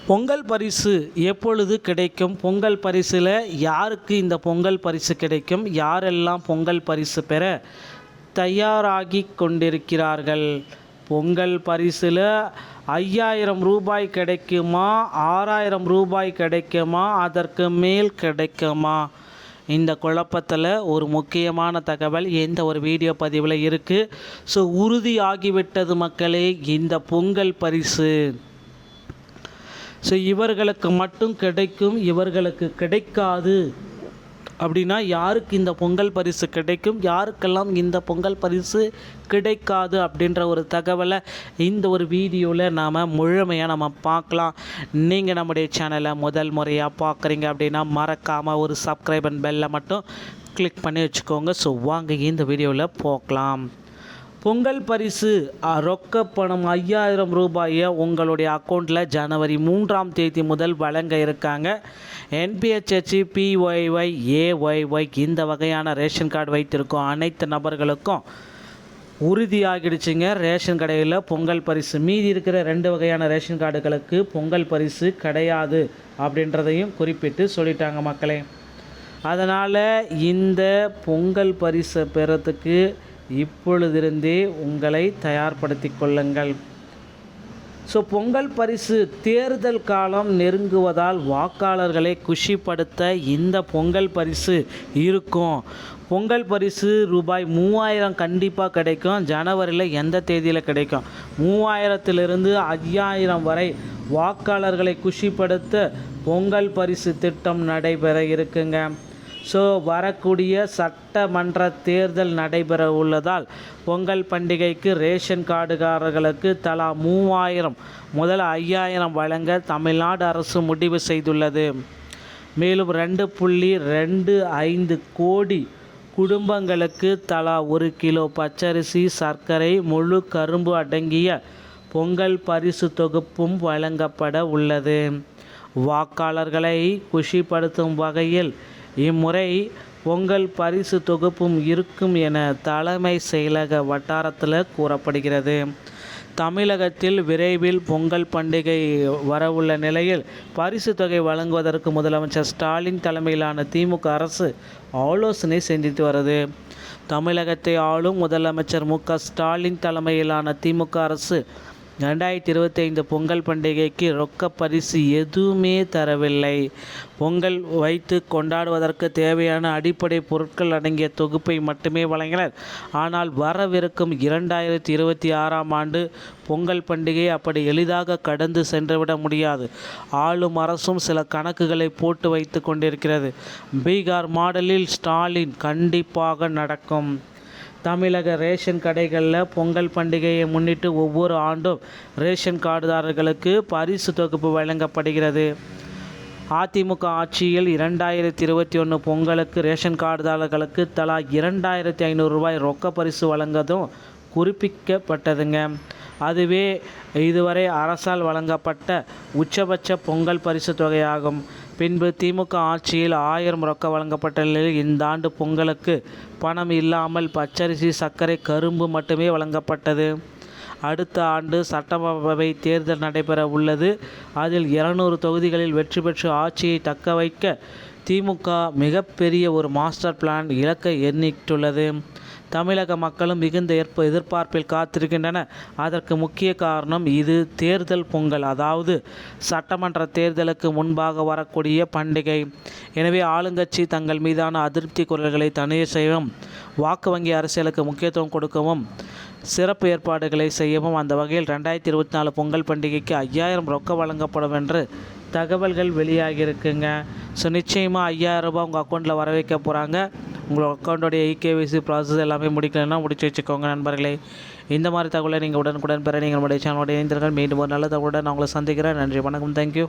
பொங்கல் பரிசு எப்பொழுது கிடைக்கும்? பொங்கல் பரிசில் யாருக்கு இந்த பொங்கல் பரிசு கிடைக்கும்? யாரெல்லாம் பொங்கல் பரிசு பெற தயாராகி கொண்டிருக்கிறார்கள்? பொங்கல் பரிசில் 5000 ரூபாய் கிடைக்குமா? 6000 ரூபாய் கிடைக்குமா? அதற்கு மேல் கிடைக்குமா? இந்த குழப்பத்தில் ஒரு முக்கியமான தகவல் இந்த ஒரு வீடியோ பதிவில் இருக்குது. ஸோ உறுதியாகிவிட்டது மக்களே, இந்த பொங்கல் பரிசு ஸோ இவர்களுக்கு மட்டும் கிடைக்கும், இவர்களுக்கு கிடைக்காது. அப்படின்னா யாருக்கு இந்த பொங்கல் பரிசு கிடைக்கும், யாருக்கெல்லாம் இந்த பொங்கல் பரிசு கிடைக்காது அப்படின்ற ஒரு தகவலை இந்த ஒரு வீடியோவில் நாம் முழுமையாக நம்ம பார்க்கலாம். நீங்கள் நம்முடைய சேனலை முதல் முறையாக பார்க்குறீங்க அப்படின்னா மறக்காமல் ஒரு சப்ஸ்கிரைப் அண்ட் பெல்லை மட்டும் கிளிக் பண்ணி வச்சுக்கோங்க. ஸோ வாங்க இந்த வீடியோவில் பார்க்கலாம். பொங்கல் பரிசு ரொக்க பணம் 5000 ரூபாயை உங்களுடைய அக்கௌண்ட்டில் ஜனவரி 3ஆம் தேதி முதல் வழங்க இருக்காங்க. NPHH, PYY, AYY இந்த வகையான ரேஷன் கார்டு வைத்திருக்கும் அனைத்து நபர்களுக்கும் உறுதியாகிடுச்சுங்க. ரேஷன் கடையில் பொங்கல் பரிசு. மீதி இருக்கிற 2 வகையான ரேஷன் கார்டுகளுக்கு பொங்கல் பரிசு கிடையாது அப்படின்றதையும் குறிப்பிட்டு சொல்லிட்டாங்க மக்களே. அதனால் இந்த பொங்கல் பரிசை பெறத்துக்கு இப்பொழுதிருந்தே உங்களை தயார்படுத்தி கொள்ளுங்கள். ஸோ பொங்கல் பரிசு தேர்தல் காலம் நெருங்குவதால் வாக்காளர்களை குஷிப்படுத்த இந்த பொங்கல் பரிசு இருக்கும். பொங்கல் பரிசு ரூபாய் 3000 கண்டிப்பாக கிடைக்கும். ஜனவரியில் எந்த தேதியில் கிடைக்கும்? 3000லிருந்து 5000 வரை வாக்காளர்களை குஷிப்படுத்த பொங்கல் பரிசு திட்டம் நடைபெற இருக்குங்க. ஸோ வரக்கூடிய சட்டமன்ற தேர்தல் நடைபெற உள்ளதால் பொங்கல் பண்டிகைக்கு ரேஷன் கார்டுகாரர்களுக்கு தலா 3000 முதல் 5000 வழங்க தமிழ்நாடு அரசு முடிவு செய்துள்ளது. மேலும் 2.25 கோடி குடும்பங்களுக்கு தலா 1 கிலோ பச்சரிசி, சர்க்கரை, முழு கரும்பு அடங்கிய பொங்கல் பரிசு தொகுப்பும் வழங்கப்பட உள்ளது. வாக்காளர்களை குஷிப்படுத்தும் வகையில் இம்முறை பொங்கல் பரிசு தொகுப்பும் இருக்கும் என தலைமை செயலக வட்டாரத்தில் கூறப்படுகிறது. தமிழகத்தில் விரைவில் பொங்கல் பண்டிகை வரவுள்ள நிலையில் பரிசு தொகை வழங்குவதற்கு முதலமைச்சர் ஸ்டாலின் தலைமையிலான திமுக அரசு ஆலோசனை செஞ்சுட்டு வருது. தமிழகத்தை ஆளும் முதலமைச்சர் ஸ்டாலின் தலைமையிலான திமுக அரசு 2025 பொங்கல் பண்டிகைக்கு ரொக்க பரிசு எதுவுமே தரவில்லை. பொங்கல் வைத்து கொண்டாடுவதற்கு தேவையான அடிப்படை பொருட்கள் அடங்கிய தொகுப்பை மட்டுமே வழங்கினர். ஆனால் வரவிருக்கும் 2026ஆம் ஆண்டு பொங்கல் பண்டிகை அப்படி எளிதாக கடந்து சென்றுவிட முடியாது. ஆளும் அரசும் சில கணக்குகளை போட்டு வைத்து கொண்டிருக்கிறது. பீகார் மாடலில் ஸ்டாலின் கண்டிப்பாக நடக்கும். தமிழக ரேஷன் கடைகளில் பொங்கல் பண்டிகையை முன்னிட்டு ஒவ்வொரு ஆண்டும் ரேஷன் கார்டுதாரர்களுக்கு பரிசு தொகுப்பு வழங்கப்படுகிறது. அதிமுக ஆட்சியில் 2021 பொங்கலுக்கு ரேஷன் கார்டுதாரர்களுக்கு தலா 2500 ரூபாய் ரொக்க பரிசு வழங்கதும் குறிப்பிடப்பட்டதுங்க. அதுவே இதுவரை அரசால் வழங்கப்பட்ட உச்சபட்ச பொங்கல் பரிசு தொகையாகும். பின்பு திமுக ஆட்சியில் 1000 ரொக்க வழங்கப்பட்ட நிலையில் இந்த ஆண்டு பொங்கலுக்கு பணம் இல்லாமல் பச்சரிசி, சர்க்கரை, கரும்பு மட்டுமே வழங்கப்பட்டது. அடுத்த ஆண்டு சட்டசபை தேர்தல் நடைபெற உள்ளது. அதில் 200 தொகுதிகளில் வெற்றி பெற்று ஆட்சியை தக்க வைக்க திமுக மிகப்பெரிய ஒரு மாஸ்டர் பிளான் இலக்கை எண்ணிட்டுள்ளது. தமிழக மக்களும் மிகுந்த எதிர்பார்ப்பில் காத்திருக்கின்றனர். அதற்கு முக்கிய காரணம் இது தேர்தல் பொங்கல், அதாவது சட்டமன்ற தேர்தலுக்கு முன்பாக வரக்கூடிய பண்டிகை. எனவே ஆளுங்கட்சி தங்கள் மீதான அதிருப்தி குரல்களை தணிய செய்யவும், வாக்கு வங்கி அரசியலுக்கு முக்கியத்துவம் கொடுக்கவும், சிறப்பு ஏற்பாடுகளை செய்யவும் அந்த வகையில் 2024 பொங்கல் பண்டிகைக்கு 5000 ரொக்க வழங்கப்படும் என்று தகவல்கள் வெளியாகியிருக்குங்க. ஸோ நிச்சயமாக 5000 ரூபாய் உங்கள் அக்கௌண்ட்டில் வர வைக்க போகிறாங்க. உங்கள் அக்கௌண்ட்டோடைய EKYC ப்ராசஸ் எல்லாமே முடிக்கணும்னா முடிச்சு வச்சுக்கோங்க நண்பர்களே. இந்த மாதிரி தகவலை நீங்கள் உடனுக்குடன் பெற நீங்கள் நம்முடைய சேனலோட இணைந்தீர்கள். மீண்டும் ஒரு நல்ல தகவலுடன் நான் உங்களை சந்திக்கிறேன். நன்றி, வணக்கம், தேங்க்யூ.